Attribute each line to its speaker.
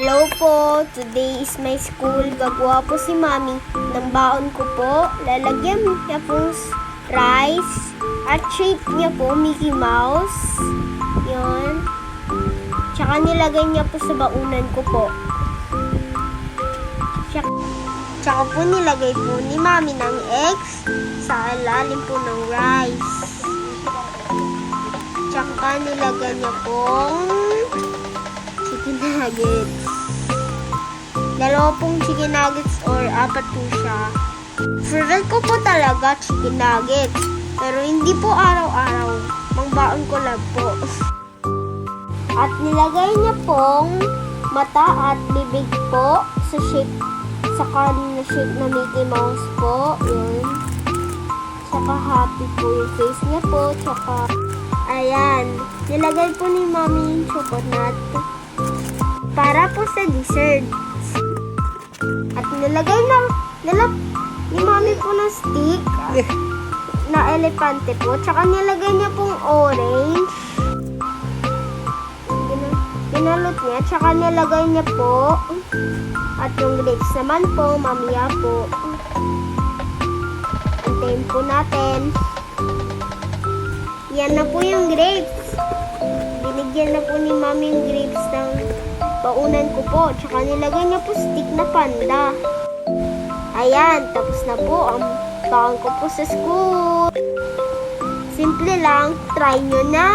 Speaker 1: Hello po, today is my school. Gagawa po si Mami ng baon ko po. Lalagyan niya po rice at shape niya po Mickey Mouse. Yun. Tsaka nilagay niya po sa baunan ko po. Tsaka po nilagay po ni Mami ng eggs sa ilalim po ng rice. Tsaka nilagay niya pong chicken nuggets. Dalawa pong chicken nuggets or apat po siya. Favorite ko po talaga chicken nuggets. Pero hindi po araw-araw. Mangbaon ko lang po. At nilagay niya pong mata at bibig po sa shape, sa kanina shape na Mickey Mouse po. Yun. Tsaka happy po yung face niya po. Tsaka ayan. Nilagay po ni Mami yung chocolate para po sa dessert. At nilagay ni Mami po ng stick na elepante po. Tsaka nilagay niya pong orange. Pinalot niya. Tsaka nilagay niya po. At yung grapes naman po, mamaya po. Antayin po natin. Yan na po yung grapes. Binigyan na po ni Mami yung grapes ng baunan ko po. Tsaka nilagay niya po stick na panda. Ayan, tapos na po ang baon ko po sa school. Simple lang, try nyo na.